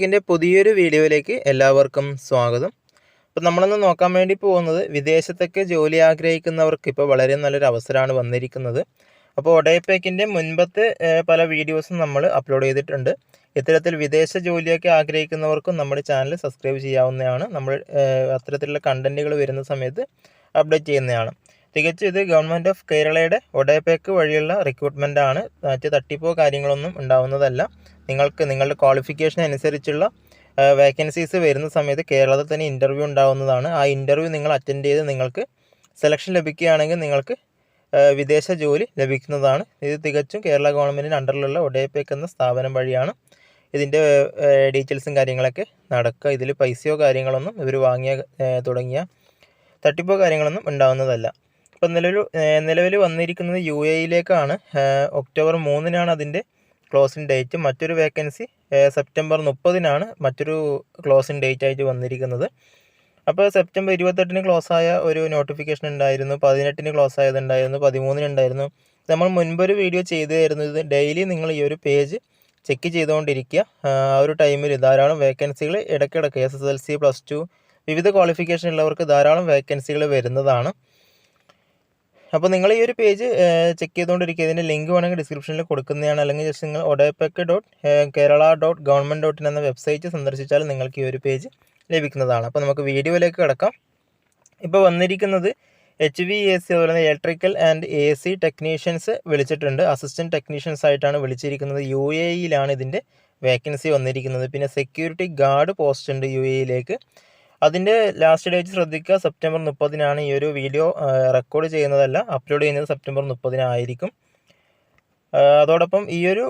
ഇതിൻ്റെ പുതിയൊരു വീഡിയോയിലേക്ക് എല്ലാവർക്കും സ്വാഗതം. അപ്പോൾ നമ്മളിന്ന് നോക്കാൻ വേണ്ടി പോകുന്നത് വിദേശത്തൊക്കെ ജോലി ആഗ്രഹിക്കുന്നവർക്ക് ഇപ്പോൾ വളരെ നല്ലൊരു അവസരമാണ് വന്നിരിക്കുന്നത്. അപ്പോൾ ഒഡേപെക്കിൻ്റെ മുൻപത്തെ പല വീഡിയോസും നമ്മൾ അപ്ലോഡ് ചെയ്തിട്ടുണ്ട്. ഇത്തരത്തിൽ വിദേശ ജോലിയൊക്കെ ആഗ്രഹിക്കുന്നവർക്കും നമ്മുടെ ചാനൽ സബ്സ്ക്രൈബ് ചെയ്യാവുന്നതാണ്. നമ്മൾ അത്തരത്തിലുള്ള കണ്ടൻറ്റുകൾ വരുന്ന സമയത്ത് അപ്ഡേറ്റ് ചെയ്യുന്നതാണ്. തികച്ചും ഇത് ഗവൺമെൻറ് ഓഫ് കേരളയുടെ ഒഡേപെക്ക് വഴിയുള്ള റിക്രൂട്ട്മെൻ്റ് ആണ്. മറ്റ് തട്ടിപ്പോ കാര്യങ്ങളൊന്നും ഉണ്ടാവുന്നതല്ല. നിങ്ങളുടെ ക്വാളിഫിക്കേഷൻ അനുസരിച്ചുള്ള വേക്കൻസീസ് വരുന്ന സമയത്ത് കേരളത്തിൽ തന്നെ ഇൻ്റർവ്യൂ ഉണ്ടാവുന്നതാണ്. ആ ഇൻ്റർവ്യൂ നിങ്ങൾ അറ്റൻഡ് ചെയ്ത് നിങ്ങൾക്ക് സെലക്ഷൻ ലഭിക്കുകയാണെങ്കിൽ നിങ്ങൾക്ക് വിദേശ ജോലി ലഭിക്കുന്നതാണ്. ഇത് തികച്ചും കേരള ഗവൺമെൻറ്റിൻ്റെ അണ്ടറിലുള്ള ഒഡേപെക്ക് എന്ന സ്ഥാപനം വഴിയാണ് ഇതിൻ്റെ ഡീറ്റെയിൽസും കാര്യങ്ങളൊക്കെ നടക്കുക. ഇതിൽ പൈസയോ കാര്യങ്ങളൊന്നും ഇവർ വാങ്ങിയ തുടങ്ങിയ തട്ടിപ്പോ കാര്യങ്ങളൊന്നും ഉണ്ടാവുന്നതല്ല. ഇപ്പം നിലവിൽ വന്നിരിക്കുന്നത് UAE ഒക്ടോബർ 3 അതിൻ്റെ ക്ലോസിംഗ് ഡേറ്റ്. മറ്റൊരു വേക്കൻസി സെപ്റ്റംബർ 30 മറ്റൊരു ക്ലോസിംഗ് ഡേറ്റ് ആയിട്ട് വന്നിരിക്കുന്നത്. അപ്പോൾ സെപ്റ്റംബർ 28 ക്ലോസ് ആയ ഒരു നോട്ടിഫിക്കേഷൻ ഉണ്ടായിരുന്നു, 18 ക്ലോസ് ആയതുണ്ടായിരുന്നു, 13 ഉണ്ടായിരുന്നു. നമ്മൾ മുൻപൊരു വീഡിയോ ചെയ്തായിരുന്നു. ഇത് ഡെയിലി നിങ്ങൾ ഈ ഒരു പേജ് ചെക്ക് ചെയ്തുകൊണ്ടിരിക്കുക. ആ ഒരു ടൈമിൽ ധാരാളം വേക്കൻസികൾ ഇടയ്ക്കിടയ്ക്ക് SSLC +2 വിവിധ ക്വാളിഫിക്കേഷൻ ഉള്ളവർക്ക് ധാരാളം വേക്കൻസികൾ വരുന്നതാണ്. അപ്പോൾ നിങ്ങൾ ഈ ഒരു പേജ് ചെക്ക് ചെയ്തുകൊണ്ടിരിക്കുക. ഇതിൻ്റെ ലിങ്ക് വേണമെങ്കിൽ ഡിസ്ക്രിപ്ഷനിൽ കൊടുക്കുന്നതാണ്. അല്ലെങ്കിൽ ജസ്റ്റ് നിങ്ങൾ odepec.kerala.government.in എന്ന വെബ്സൈറ്റ് സന്ദർശിച്ചാൽ നിങ്ങൾക്ക് ഈ ഒരു പേജ് ലഭിക്കുന്നതാണ്. അപ്പോൾ നമുക്ക് വീഡിയോയിലേക്ക് കിടക്കാം. ഇപ്പോൾ വന്നിരിക്കുന്നത് HVAC അതുപോലെ തന്നെ ഇലക്ട്രിക്കൽ ആൻഡ് AC ടെക്നീഷ്യൻസ് വിളിച്ചിട്ടുണ്ട്. അസിസ്റ്റൻറ്റ് ടെക്നീഷ്യൻസ് ആയിട്ടാണ് വിളിച്ചിരിക്കുന്നത്. UAE ഇതിൻ്റെ വേക്കൻസി വന്നിരിക്കുന്നത്. പിന്നെ സെക്യൂരിറ്റി ഗാർഡ് പോസ്റ്റ് ഉണ്ട് UAE. അതിൻ്റെ ലാസ്റ്റ് ഡേറ്റ് ശ്രദ്ധിക്കുക, സെപ്റ്റംബർ 30 ഈ ഒരു വീഡിയോ റെക്കോർഡ് ചെയ്യുന്നതല്ല, അപ്ലോഡ് ചെയ്യുന്നത് സെപ്റ്റംബർ 30 ആയിരിക്കും. അതോടൊപ്പം ഈ ഒരു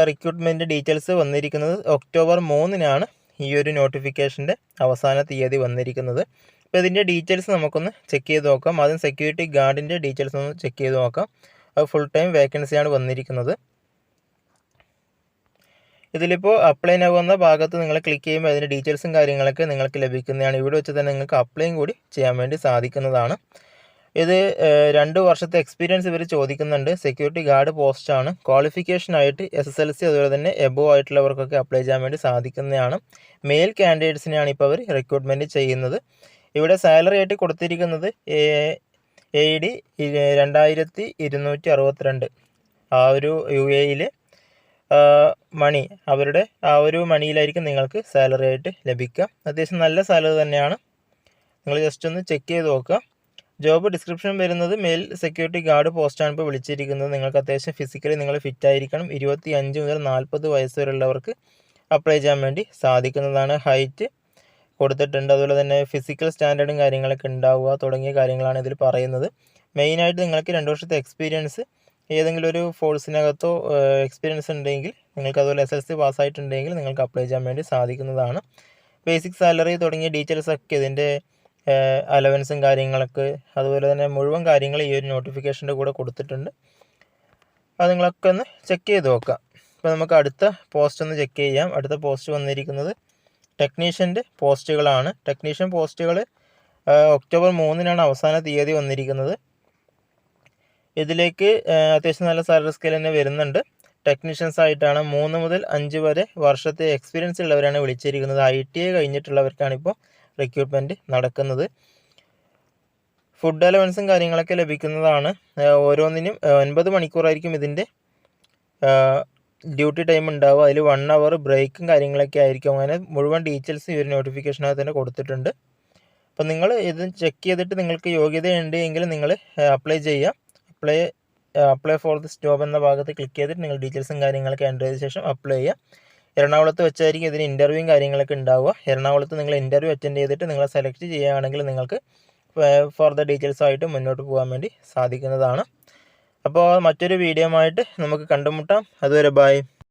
റിക്രൂട്ട്മെൻറ്റ് ഡീറ്റെയിൽസ് വന്നിരിക്കുന്നത് ഒക്ടോബർ 3 ഈ ഒരു നോട്ടിഫിക്കേഷൻ്റെ അവസാന തീയതി വന്നിരിക്കുന്നത്. അപ്പോൾ ഇതിൻ്റെ ഡീറ്റെയിൽസ് നമുക്കൊന്ന് ചെക്ക് ചെയ്ത് നോക്കാം. ആദ്യം സെക്യൂരിറ്റി ഗാർഡിൻ്റെ ഡീറ്റെയിൽസ് ഒന്ന് ചെക്ക് ചെയ്ത് നോക്കാം. അത് ഫുൾ ടൈം വേക്കൻസിയാണ് വന്നിരിക്കുന്നത്. ഇതിലിപ്പോൾ അപ്ലൈ നൗ എന്ന ഭാഗത്ത് നിങ്ങൾ ക്ലിക്ക് ചെയ്യുമ്പോൾ അതിൻ്റെ ഡീറ്റെയിൽസും കാര്യങ്ങളൊക്കെ നിങ്ങൾക്ക് ലഭിക്കുന്നതാണ്. ഇവിടെ വെച്ച് തന്നെ നിങ്ങൾക്ക് അപ്ലൈയും കൂടി ചെയ്യാൻ വേണ്ടി സാധിക്കുന്നതാണ്. ഇത് 2 വർഷത്തെ എക്സ്പീരിയൻസ് ഇവർ ചോദിക്കുന്നുണ്ട്. സെക്യൂരിറ്റി ഗാർഡ് പോസ്റ്റാണ്. ക്വാളിഫിക്കേഷനായിട്ട് SSLC അതുപോലെ തന്നെ എബോവ് ആയിട്ടുള്ളവർക്കൊക്കെ അപ്ലൈ ചെയ്യാൻ വേണ്ടി സാധിക്കുന്നതാണ്. മെയിൽ കാൻഡിഡേറ്റ്സിനെയാണ് ഇപ്പോൾ അവർ റിക്രൂട്ട്മെൻറ്റ് ചെയ്യുന്നത്. ഇവിടെ സാലറി ആയിട്ട് കൊടുത്തിരിക്കുന്നത് AED 2262 ആ ഒരു UAE മണി, അവരുടെ ആ ഒരു മണിയിലായിരിക്കും നിങ്ങൾക്ക് സാലറി ആയിട്ട് ലഭിക്കുക. അത്യാവശ്യം നല്ല സാലറി തന്നെയാണ്. നിങ്ങൾ ജസ്റ്റ് ഒന്ന് ചെക്ക് ചെയ്ത് നോക്കുക. ജോബ് ഡിസ്ക്രിപ്ഷൻ വരുന്നത് മെയിൽ സെക്യൂരിറ്റി ഗാർഡ് പോസ്റ്റാണ് ഇപ്പോൾ വിളിച്ചിരിക്കുന്നത്. നിങ്ങൾക്ക് അത്യാവശ്യം ഫിസിക്കലി നിങ്ങൾ ഫിറ്റ് ആയിരിക്കണം. 25 മുതൽ 40 വയസ്സ് വരെയുള്ളവർക്ക് അപ്ലൈ ചെയ്യാൻ വേണ്ടി സാധിക്കുന്നതാണ്. ഹൈറ്റ് കൊടുത്തിട്ടുണ്ട്. അതുപോലെ തന്നെ ഫിസിക്കൽ സ്റ്റാൻഡേർഡും കാര്യങ്ങളൊക്കെ ഉണ്ടാവുക തുടങ്ങിയ കാര്യങ്ങളാണ് ഇതിൽ പറയുന്നത്. മെയിനായിട്ട് നിങ്ങൾക്ക് 2 വർഷത്തെ എക്സ്പീരിയൻസ് ഏതെങ്കിലും ഒരു ഫോഴ്സിനകത്തോ എക്സ്പീരിയൻസ് ഉണ്ടെങ്കിൽ നിങ്ങൾക്ക്, അതുപോലെ SSLC പാസ്സായിട്ടുണ്ടെങ്കിൽ നിങ്ങൾക്ക് അപ്ലൈ ചെയ്യാൻ വേണ്ടി സാധിക്കുന്നതാണ്. ബേസിക് സാലറി തുടങ്ങിയ ഡീറ്റെയിൽസൊക്കെ ഇതിൻ്റെ അലവൻസും കാര്യങ്ങളൊക്കെ അതുപോലെ തന്നെ മുഴുവൻ കാര്യങ്ങൾ ഈ ഒരു നോട്ടിഫിക്കേഷൻ്റെ കൂടെ കൊടുത്തിട്ടുണ്ട്. അത് നിങ്ങളൊക്കെ ഒന്ന് ചെക്ക് ചെയ്ത് നോക്കാം. ഇപ്പോൾ നമുക്ക് അടുത്ത പോസ്റ്റ് ഒന്ന് ചെക്ക് ചെയ്യാം. അടുത്ത പോസ്റ്റ് വന്നിരിക്കുന്നത് ടെക്നീഷ്യൻ്റെ പോസ്റ്റുകളാണ്. ടെക്നീഷ്യൻ പോസ്റ്റുകൾ ഒക്ടോബർ 3 അവസാന തീയതി വന്നിരിക്കുന്നത്. ഇതിലേക്ക് അത്യാവശ്യം നല്ല സാലറി സ്കെയിൽ തന്നെ വരുന്നുണ്ട്. ടെക്നീഷ്യൻസ് ആയിട്ടാണ്. 3 മുതൽ 5 വരെ വർഷത്തെ എക്സ്പീരിയൻസ് ഉള്ളവരാണ് വിളിച്ചിരിക്കുന്നത്. ITI കഴിഞ്ഞിട്ടുള്ളവർക്കാണ് ഇപ്പോൾ റിക്രൂട്ട്മെൻറ്റ് നടക്കുന്നത്. ഫുഡ് അലവൻസും കാര്യങ്ങളൊക്കെ ലഭിക്കുന്നതാണ്. ഓരോന്നിനും 9 മണിക്കൂറായിരിക്കും ഇതിൻ്റെ ഡ്യൂട്ടി ടൈം ഉണ്ടാവുക. അതിൽ 1 അവർ ബ്രേക്കും കാര്യങ്ങളൊക്കെ ആയിരിക്കും. അങ്ങനെ മുഴുവൻ ഡീറ്റെയിൽസ് ഈ ഒരു നോട്ടിഫിക്കേഷനകത്ത് തന്നെ കൊടുത്തിട്ടുണ്ട്. അപ്പോൾ നിങ്ങൾ ഇത് ചെക്ക് ചെയ്തിട്ട് നിങ്ങൾക്ക് യോഗ്യതയുണ്ട് എങ്കിൽ നിങ്ങൾ അപ്ലൈ ചെയ്യുക. അപ്ലൈ ഫോർ ദിസ് ജോബ് എന്ന ഭാഗത്ത് ക്ലിക്ക് ചെയ്തിട്ട് നിങ്ങൾ ഡീറ്റെയിൽസും കാര്യങ്ങളൊക്കെ എൻ്റർ ചെയ്ത ശേഷം അപ്ലൈ ചെയ്യുക. എറണാകുളത്ത് വെച്ചായിരിക്കും ഇതിന് ഇൻ്റർവ്യൂവും കാര്യങ്ങളൊക്കെ ഉണ്ടാവുക. എറണാകുളത്ത് നിങ്ങൾ ഇൻ്റർവ്യൂ അറ്റൻഡ് ചെയ്തിട്ട് നിങ്ങളെ സെലക്ട് ചെയ്യുകയാണെങ്കിൽ നിങ്ങൾക്ക് ഫർദർ ഡീറ്റെയിൽസുമായിട്ട് മുന്നോട്ട് പോകാൻ വേണ്ടി സാധിക്കുന്നതാണ്. അപ്പോൾ മറ്റൊരു വീഡിയോ ആയിട്ട് നമുക്ക് കണ്ടുമുട്ടാം. അതുവരെ ബൈ.